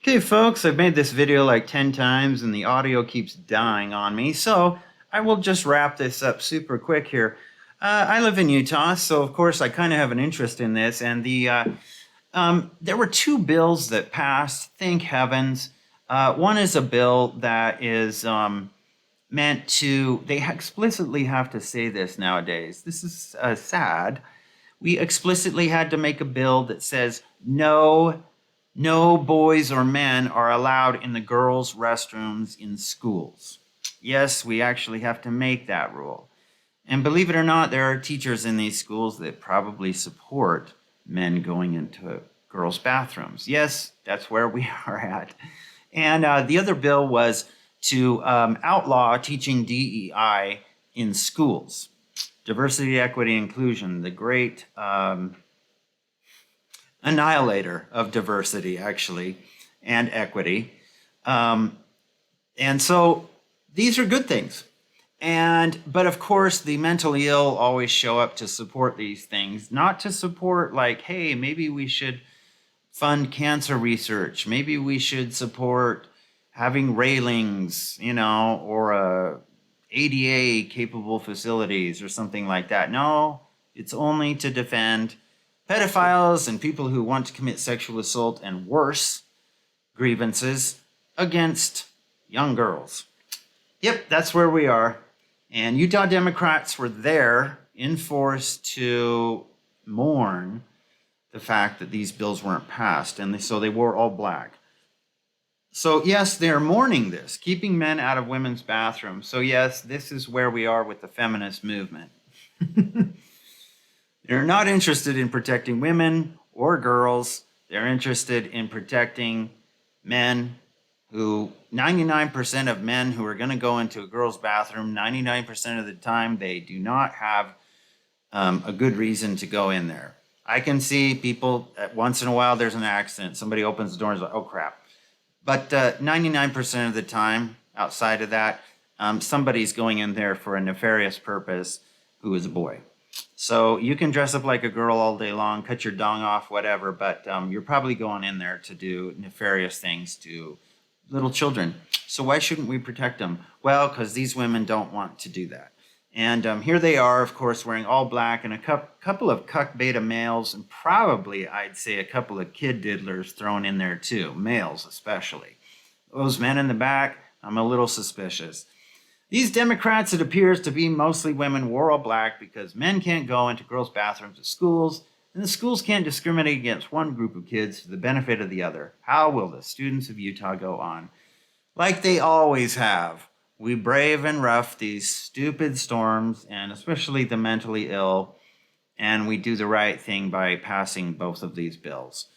Okay, folks, I've made this video like 10 times and the audio keeps dying on me, so I will just wrap this up super quick here. I live in Utah, so of course I kind of have an interest in this, and there were two bills that passed, thank heavens. One is a bill that is meant to, they explicitly have to say this nowadays. This is sad. We explicitly had to make a bill that says no boys or men are allowed in the girls' restrooms in schools. Yes, we actually have to make that rule. And believe it or not, there are teachers in these schools that probably support men going into girls' bathrooms. Yes, that's where we are at. And the other bill was to outlaw teaching DEI in schools. Diversity, equity, inclusion, the great annihilator of diversity, actually, and equity. And so these are good things. But of course, the mentally ill always show up to support these things, not to support like, hey, maybe we should fund cancer research. Maybe we should support having railings, or ADA capable facilities or something like that. No, it's only to defend pedophiles and people who want to commit sexual assault and worse grievances against young girls. Yep, that's where we are. And Utah Democrats were there in force to mourn the fact that these bills weren't passed, and so they wore all black. So yes, they're mourning this, keeping men out of women's bathrooms. So yes, this is where we are with the feminist movement. They're not interested in protecting women or girls. They're interested in protecting men who 99% of men who are going to go into a girl's bathroom, 99% of the time, they do not have a good reason to go in there. I can see people, once in a while, there's an accident. Somebody opens the door and is like, oh, crap. But 99% of the time, outside of that, somebody's going in there for a nefarious purpose who is a boy. So you can dress up like a girl all day long, cut your dong off, whatever, but you're probably going in there to do nefarious things to little children. So why shouldn't we protect them? Well, because these women don't want to do that. And here they are, of course, wearing all black, and a couple of cuck beta males, and probably, I'd say, a couple of kid diddlers thrown in there too, males especially. Those men in the back, I'm a little suspicious. These Democrats, it appears to be mostly women, wore all black because men can't go into girls' bathrooms at schools, and the schools can't discriminate against one group of kids to the benefit of the other. How will the students of Utah go on? Like they always have. We brave and rough these stupid storms, and especially the mentally ill, and we do the right thing by passing both of these bills.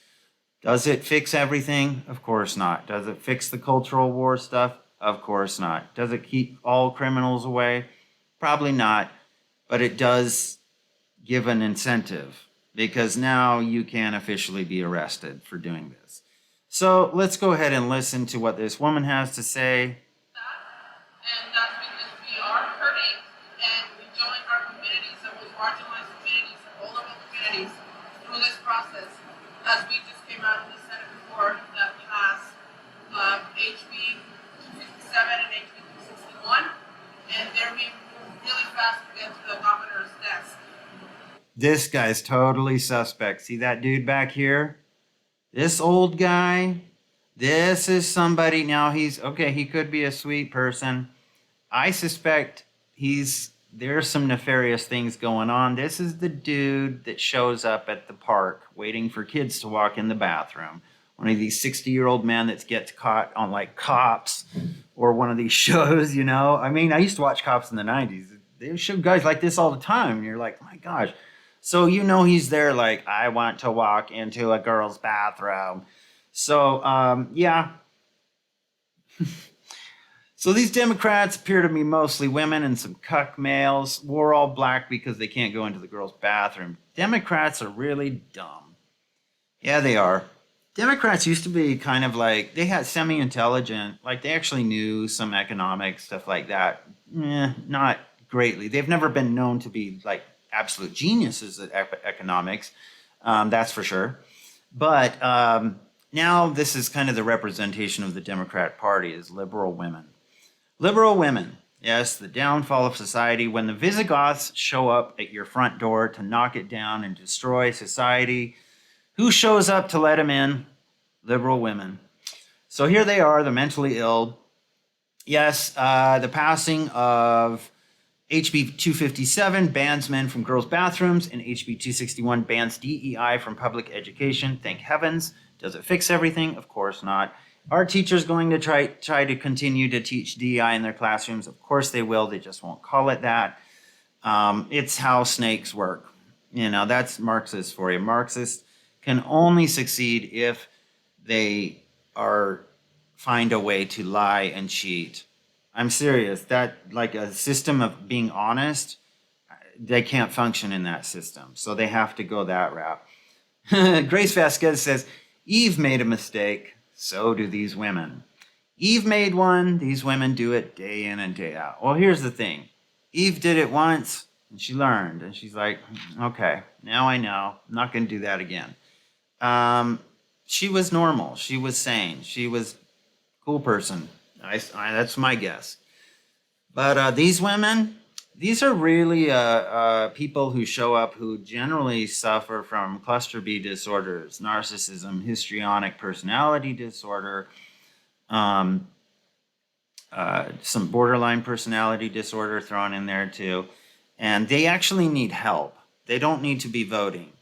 Does it fix everything? Of course not. Does it fix the cultural war stuff? Of course not. Does it keep all criminals away? Probably not, but it does give an incentive because now you can officially be arrested for doing this. So let's go ahead and listen to what this woman has to say. And that's because we are hurting and we join our communities and those marginalized communities and vulnerable communities through this process. As we just came out of the Senate before that passed HB 257 and HB 261, and they're being moved really fast to get to the governor's desk. This guy's totally suspect. See that dude back here? This old guy? This is somebody, now he's, okay, he could be a sweet person. I suspect there's some nefarious things going on. This is the dude that shows up at the park waiting for kids to walk in the bathroom. One of these 60-year-old men that gets caught on like Cops or one of these shows, I mean, I used to watch Cops in the 90s. They show guys like this all the time. And you're like, oh my gosh. So he's there like, I want to walk into a girl's bathroom. So, yeah. So these Democrats appear to be mostly women and some cuck males, wore all black because they can't go into the girls' bathroom. Democrats are really dumb. Yeah, they are. Democrats used to be kind of like, they had semi-intelligent, like they actually knew some economics, stuff like that. Not greatly. They've never been known to be like absolute geniuses at economics, that's for sure. But Now this is kind of the representation of the Democrat Party is liberal women. Liberal women, yes, the downfall of society. When the Visigoths show up at your front door to knock it down and destroy society, who shows up to let them in? Liberal women. So here they are, the mentally ill. Yes, the passing of HB 257 bans men from girls' bathrooms, and HB 261 bans DEI from public education. Thank heavens. Does it fix everything? Of course not. Are teachers going to try to continue to teach DEI in their classrooms? Of course they will. They just won't call it that. It's how snakes work. You know, that's Marxist for you. Marxists can only succeed if they find a way to lie and cheat. I'm serious. That, like, a system of being honest, they can't function in that system. So they have to go that route. Grace Vasquez says, Eve made a mistake, so do these women. Eve made one, these women do it day in and day out. Well, here's the thing. Eve did it once, and she learned, and she's like, okay, now I know. I'm not going to do that again. She was normal. She was sane. She was a cool person. That's my guess. But these women, these are really people who show up who generally suffer from cluster B disorders, narcissism, histrionic personality disorder, some borderline personality disorder thrown in there too. And they actually need help. They don't need to be voting.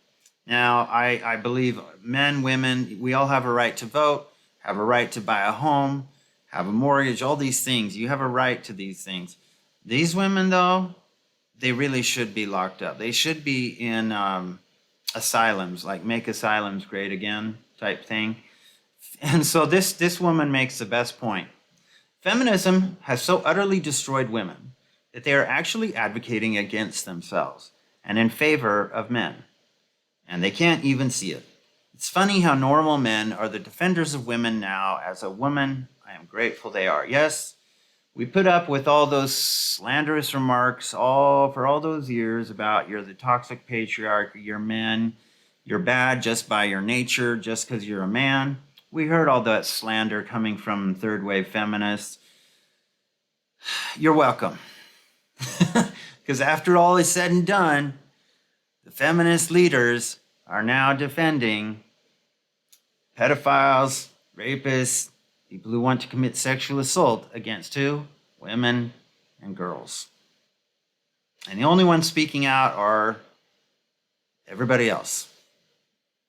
Now, I believe men, women, we all have a right to vote, have a right to buy a home, have a mortgage, all these things. You have a right to these things. These women, though, they really should be locked up. They should be in asylums, like Make Asylums Great Again type thing. And so this woman makes the best point. Feminism has so utterly destroyed women that they are actually advocating against themselves and in favor of men. And they can't even see it. It's funny how normal men are the defenders of women now. As a woman, I am grateful they are. Yes, we put up with all those slanderous remarks for all those years about you're the toxic patriarchy, you're men, you're bad just by your nature, just because you're a man. We heard all that slander coming from third wave feminists. You're welcome. Because after all is said and done, the feminist leaders are now defending pedophiles, rapists, people who want to commit sexual assault against who? Women and girls. And the only ones speaking out are everybody else.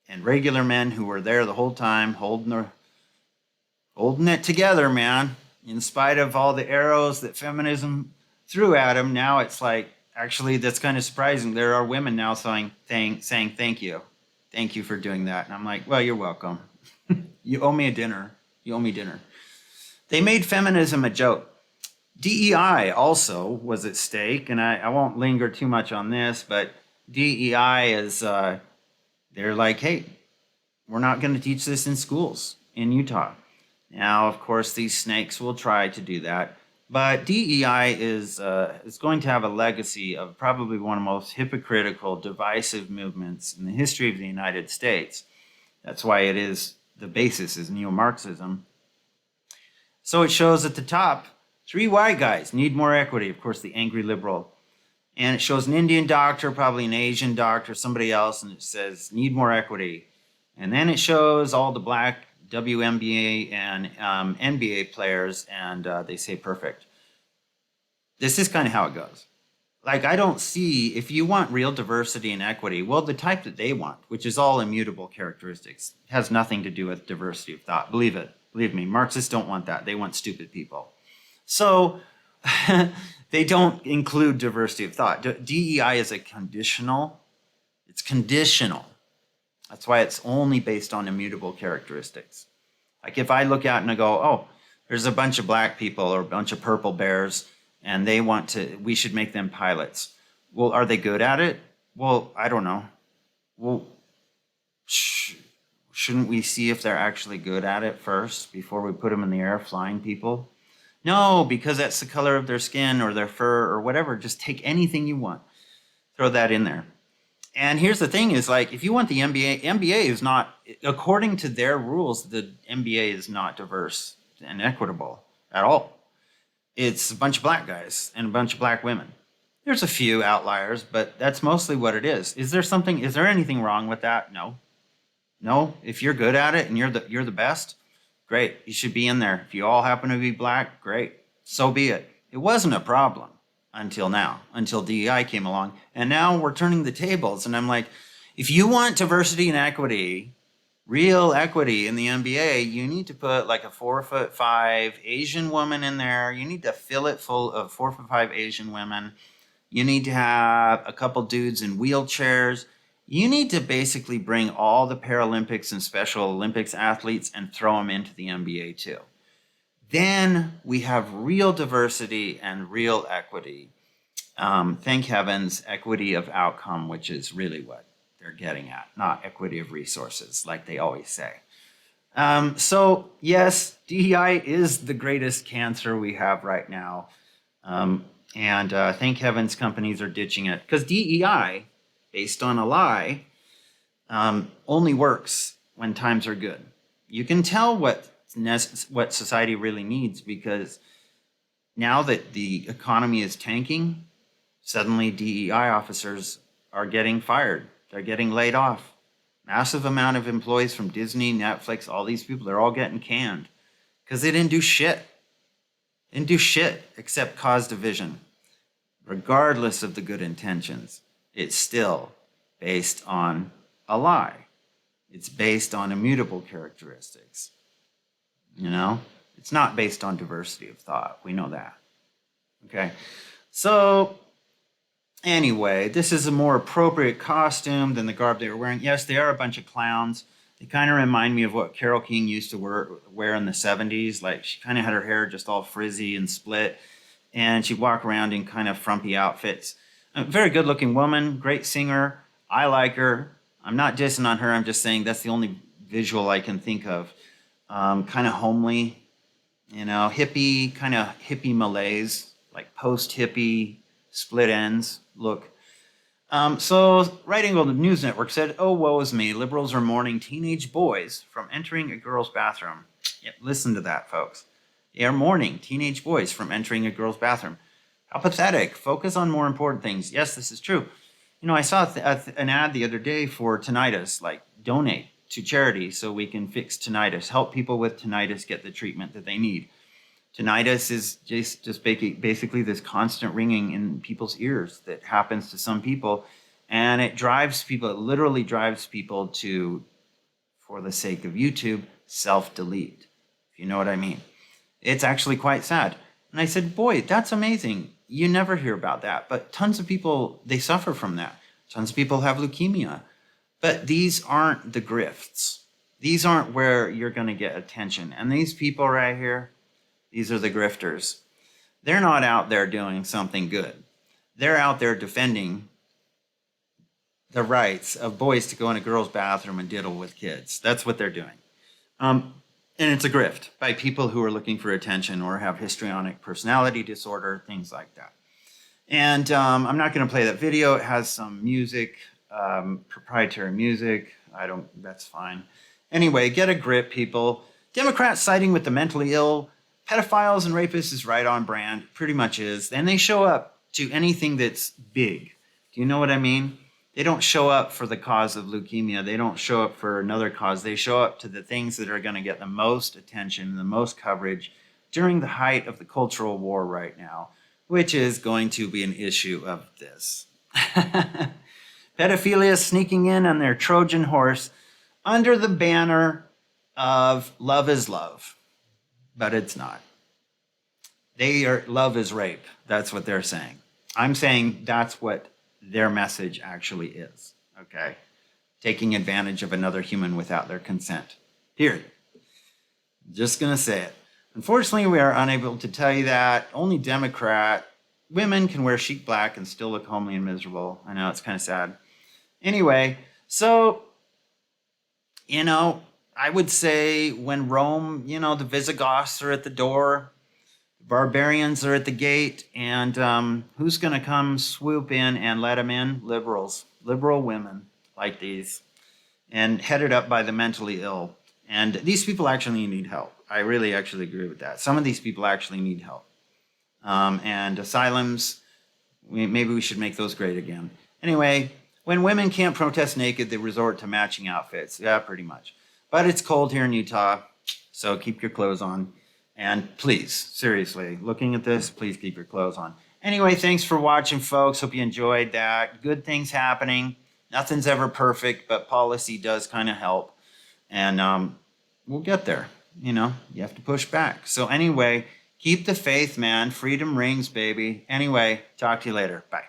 And regular men who were there the whole time holding it together, man. In spite of all the arrows that feminism threw at them, now it's like, actually, that's kind of surprising. There are women now saying thank you. Thank you for doing that. And I'm like, well, you're welcome. You owe me a dinner. You owe me dinner. They made feminism a joke. DEI also was at stake, and I won't linger too much on this, but DEI is, they're like, hey, we're not going to teach this in schools in Utah. Now, of course, these snakes will try to do that. But DEI is going to have a legacy of probably one of the most hypocritical, divisive movements in the history of the United States. That's why the basis is neo-Marxism. So it shows at the top, 3 white guys need more equity. Of course, the angry liberal. And it shows an Indian doctor, probably an Asian doctor, somebody else, and it says, need more equity. And then it shows all the black WNBA and NBA players, and they say perfect. This is kind of how it goes. Like, I don't see, if you want real diversity and equity, well, the type that they want, which is all immutable characteristics, has nothing to do with diversity of thought. Believe it. Believe me, Marxists don't want that. They want stupid people. So they don't include diversity of thought. DEI is a conditional. It's conditional. That's why it's only based on immutable characteristics. Like if I look out and I go, oh, there's a bunch of black people or a bunch of purple bears, and we should make them pilots. Well, are they good at it? Well, I don't know. Well, shouldn't we see if they're actually good at it first before we put them in the air flying people? No, because that's the color of their skin or their fur or whatever. Just take anything you want. Throw that in there. And here's the thing is like, if you want the NBA is not, according to their rules, the NBA is not diverse and equitable at all. It's a bunch of black guys and a bunch of black women. There's a few outliers, but that's mostly what it is. Is there anything wrong with that? No. No. If you're good at it and you're the best, great. You should be in there. If you all happen to be black, great. So be it. It wasn't a problem until now, until DEI came along. And now we're turning the tables. And I'm like, if you want diversity and equity, real equity in the NBA, you need to put like a 4'5" Asian woman in there. You need to fill it full of 4'5" Asian women. You need to have a couple dudes in wheelchairs. You need to basically bring all the Paralympics and Special Olympics athletes and throw them into the NBA too. Then we have real diversity and real equity. Thank heavens, equity of outcome, which is really what they're getting at, not equity of resources, like they always say. So yes, DEI is the greatest cancer we have right now. And thank heavens companies are ditching it, because DEI, based on a lie, only works when times are good. You can tell what society really needs, because now that the economy is tanking, suddenly DEI officers are getting fired. They're getting laid off. Massive amount of employees from Disney, Netflix, all these people, they're all getting canned because they didn't do shit. Didn't do shit except cause division. Regardless of the good intentions, it's still based on a lie. It's based on immutable characteristics. You know, it's not based on diversity of thought. We know that. Okay. So anyway, this is a more appropriate costume than the garb they were wearing. Yes, they are a bunch of clowns. They kind of remind me of what Carole King used to wear in the 70s. Like, she kind of had her hair just all frizzy and split, and she'd walk around in kind of frumpy outfits. A very good-looking woman, great singer. I like her. I'm not dissing on her. I'm just saying that's the only visual I can think of. Kind of homely, you know, hippie, kind of hippie malaise, like post-hippie, split ends look. So Right Angle News Network said, "Oh, woe is me. Liberals are mourning teenage boys from entering a girl's bathroom." Yep, listen to that, folks. They are mourning teenage boys from entering a girl's bathroom. How pathetic. Focus on more important things. Yes, this is true. You know, I saw an ad the other day for tinnitus, like donate to charity so we can fix tinnitus, help people with tinnitus get the treatment that they need. Tinnitus is just basically this constant ringing in people's ears that happens to some people, and it literally drives people to, for the sake of YouTube, self-delete, if you know what I mean. It's actually quite sad. And I said, boy, that's amazing. You never hear about that, but tons of people, they suffer from that. Tons of people have leukemia, but these aren't the grifts. These aren't where you're going to get attention. And these people right here, these are the grifters. They're not out there doing something good. They're out there defending the rights of boys to go in a girl's bathroom and diddle with kids. That's what they're doing. And it's a grift by people who are looking for attention or have histrionic personality disorder, things like that. And I'm not going to play that video. It has some music, proprietary music. That's fine. Anyway, get a grip, people. Democrats siding with the mentally ill. Pedophiles and rapists is right on brand, pretty much is. And they show up to anything that's big. Do you know what I mean? They don't show up for the cause of leukemia. They don't show up for another cause. They show up to the things that are going to get the most attention, the most coverage during the height of the cultural war right now, which is going to be an issue of this. Pedophilia sneaking in on their Trojan horse under the banner of love is love. But it's not. Love is rape. That's what they're saying. I'm saying that's what their message actually is. Okay? Taking advantage of another human without their consent. Period. Just going to say it. Unfortunately, we are unable to tell you that. Only Democrat women can wear chic black and still look homely and miserable. I know, it's kind of sad. Anyway, so, you know, I would say when Rome, you know, the Visigoths are at the door, the barbarians are at the gate, and who's going to come swoop in and let them in? Liberals. liberal women like these, and headed up by the mentally ill. And these people actually need help. I really actually agree with that. Some of these people actually need help. And asylums, maybe we should make those great again. Anyway, when women can't protest naked, they resort to matching outfits. Yeah, pretty much. But it's cold here in Utah, so keep your clothes on. And please, seriously, looking at this, please keep your clothes on. Anyway, thanks for watching, folks. Hope you enjoyed that. Good things happening. Nothing's ever perfect, but policy does kind of help. And we'll get there. You know, you have to push back. So anyway, keep the faith, man. Freedom rings, baby. Anyway, talk to you later. Bye.